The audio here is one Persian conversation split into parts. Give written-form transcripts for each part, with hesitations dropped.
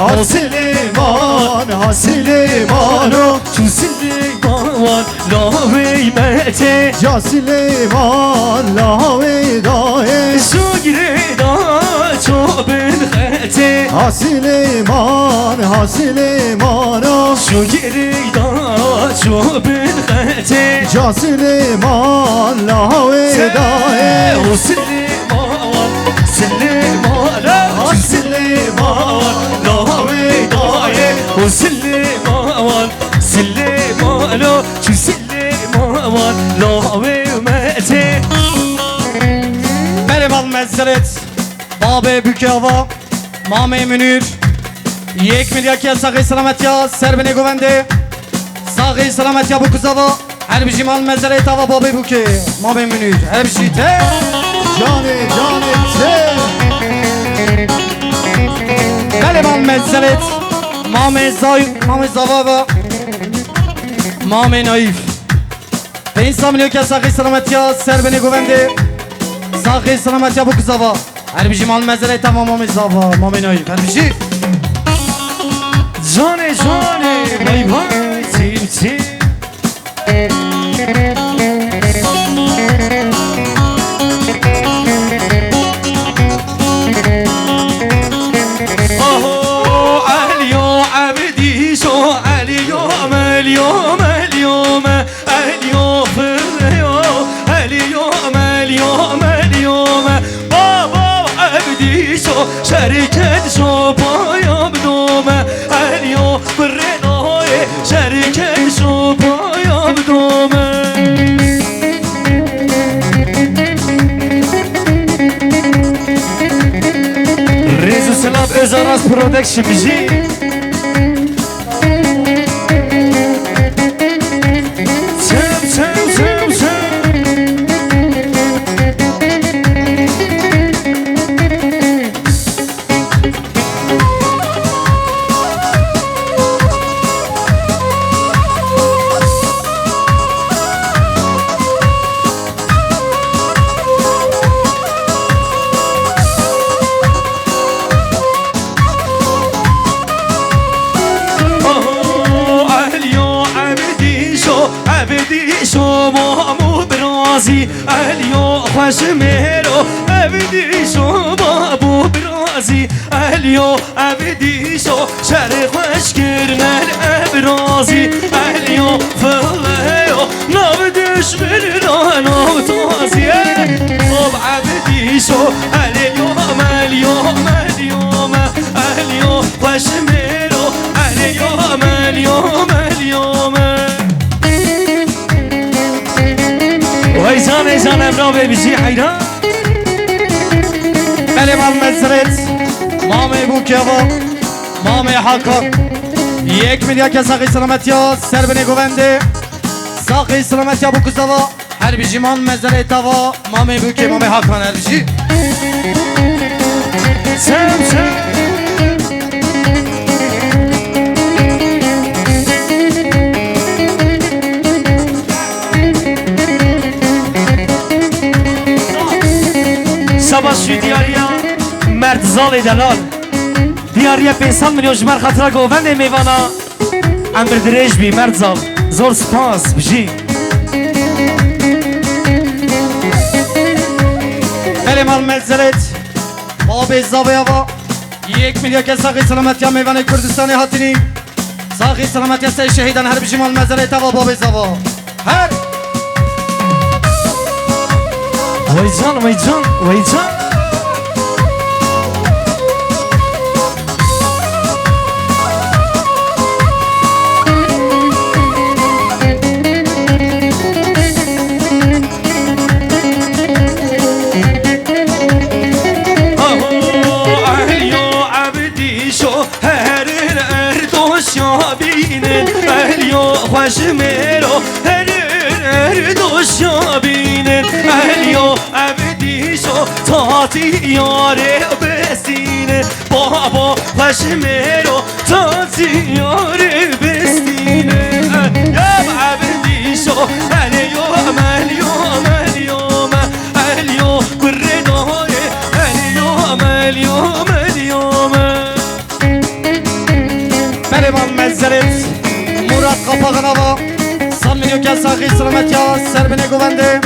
Hasiliman, Hasiliman Çu Süleyman la veymete Ya Süleyman la vedaye Şu gireda çobin hete Hasiliman, Hasiliman Şu gireda çobin hete Ya Süleyman la vedaye O Süleyman, Süleyman Çu Süleyman la vedaye O Süleyman, Süleyman Çu Süleyman la veymete Merhaba Mezzeret Babe Bükava Mame Münir Yek milyakya sahi selamet ya Serbene güvende Sahi selamet ya bu kızava Her bir cimal Mezzeret ava Babe Büke Mame Münir Her bir şey te Cani te Merhaba Mezzeret Mame Zavava Mame Naif Pensa milyakya sahi selamet ya Serbene güvende Sahi selamet ya bu kızava Her bir cimal Mezzeret ava Mame Zava Mame Naif Her bir şey Cane cane meyvan tim Aho Aliyo abdi şo Aliyo meliyom eliyom Aliyo fıryo Eliyom eliyom eliyom Baba abdi şo şeriket şo payam dome Aliyo fırnoye şeriket şo payam dome Rezu Selam Özaras Production bizi Sev عبدي شو مامو برازي اليو خوش ميرو عبدي شو بابو برازي اليو عبدي شو شر خوش كرنا الابرازي اليو فليو نبدش بالرانا وتازي طب عبدي شو اليوم اليوم اليو خوش ميرو اليوم ويزان ايزان امرا بيزي حيران Merhaba Mezzeret Mame Bukava Mame Hakan Yek milyakya sahi selamet ya Serbene güvende Sahi selamet ya bu kızava Her bir ciman Mezzeret ava Mame Buke Mame Hakan her bir şey Sev Sabah şu diyarya Mert Zali Delal Diyarya 500 milyon jmer hatıra govende meyvana Emir direj bi Mert Zal Zor spas biji Merhaba Mezzeret Babe Zavayava Yek milyakya sahi selamet ya meyvane Kürdistan'ı hatini Sahi selamet ya sey şehiden her bir cimal Mezzeret ava Babe Zava Her Vaycan خوش میرو هر دوش بینن الیو عبدی شو تاتی یاره بستینه بابا خوش میرو تاتی یاره بستینه یا عبدی شو الیوم الیو کردای الیوم مزرت مراد قپاغنا و سال میلیون که ساقی سلامتی ها سر بینه گونده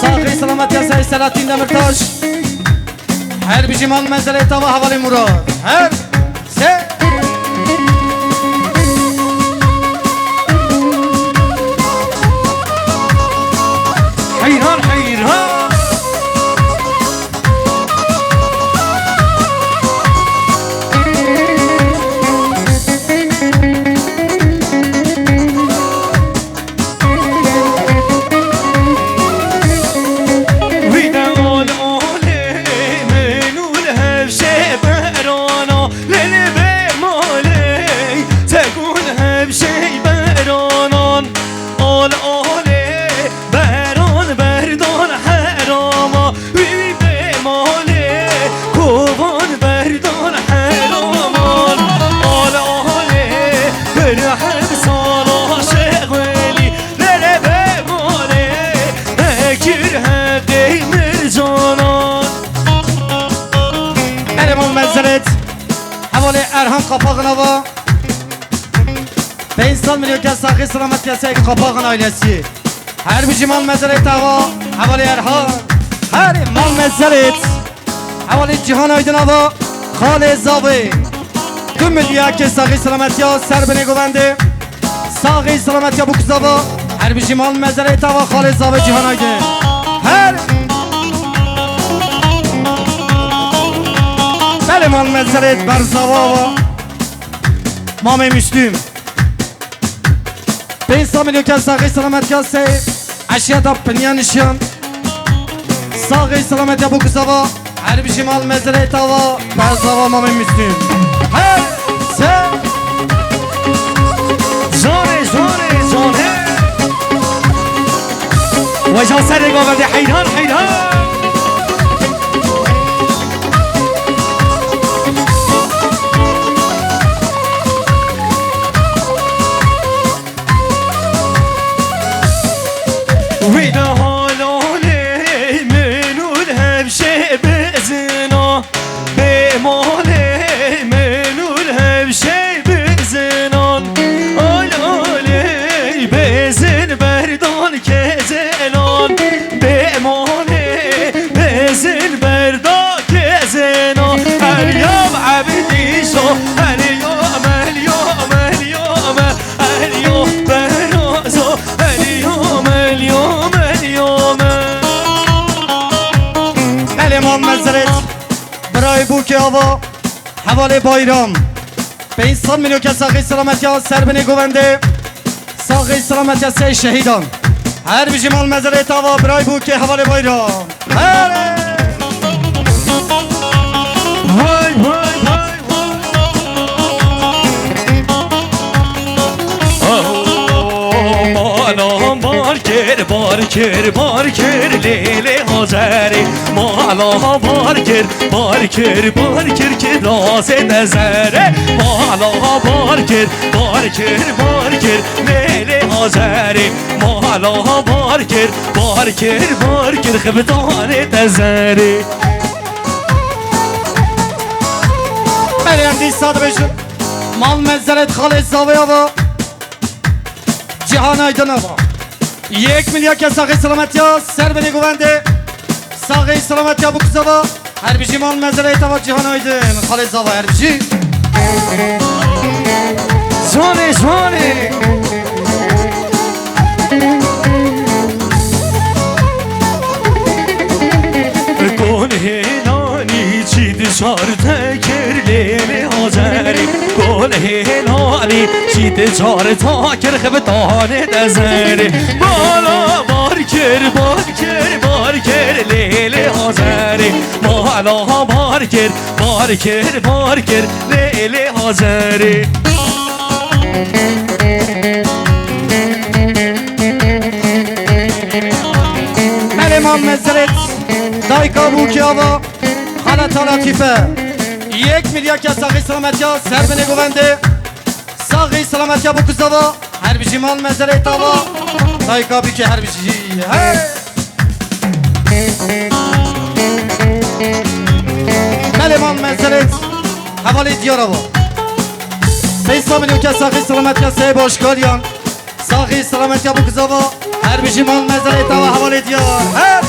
ساقی سلامتی ها سه سلاتین دمرتاش هر بیشی مال مزرت و حوالی مراد هر سه حیران حیران ارهام قپاغنا و 5 میلیون که ساقی سلامتی ها سه قپاغنا ایلیسی هر بیشی مال مزرت و حوالی ارهام هر مال مزرت حوالی جهان آیدن و خال زاوی 2 میلیون که ساقی سلامتی ها سر بینه گونده ساقی سلامتی ها بکزا و هر بیشی مال مزرت و خال زاوی جهان آیدن هر بله مال مزرت برزاوا و مام مسلم 500 میلیون که ساقی سلامتی ها سه اشیا دا پنیا نشان ساقی سلامتی ها بکزا و هر بیشی مال مزرت و برزاوا مام مسلم هر سه جانه جانه جانه و جان سر گاونده حیران حیران ویدا حالانه منون همشه بزنا به ماله منون همشه بزنان آلاله بزن بردان که زنان به ماله بزن بردان که زنان الیام عبدیشو الیام الیام الیام الیام برازو الیام الیام الیام المان مزرت برای بوکی آوا حواله بایرام 500 میلیون که ساقی سلامتی ها سر بینه گونده ساقی سلامتی ها سه شهیدان هر بیشی مال مزرت آوا برای بوکی حواله بایرام هره وای وای وای مالا بارکر بارکر بارکر لیل حاضری مالا بارکر بارکر بارکر که راز نظره مالا بارکر بارکر بارکر لیل حاضری مالا بارکر بارکر بارکر خبتان نظری بله هم دیستاد بشن مال مزرت خالص زاوی آوا جهان آیدن آوا 1 میلیون که ساقی سلامتی ها سر بینه گونده ساقی سلامتی ها بکزاوا هر بیشی مال مزرت آوا جهان آیدن خالص زاوا هر بیشی جانه جانه هلانی چید چار تکر لیل حاضری گل هلانی چید چار تکر خبتان نظری بالا بارکر بارکر بارکر لیل حاضری بالا بارکر بارکر بارکر لیل حاضری المان مزرت دایکا بوکی آوا خالتا لطیفه 1 میلیون که ساقی سلامتی ها سر بینه گونده ساقی سلامتی ها بکزاوا هر بیشی مال مزرت آوا دایکا بی که هر بیشی المان مزرت حوالی دیار آوا 500 milyon که ساخی سلامت که سه باشکالیان ساخی سلامت که بو کزاوا هر بیشی مال مزرعه تا و حوالی دیار هر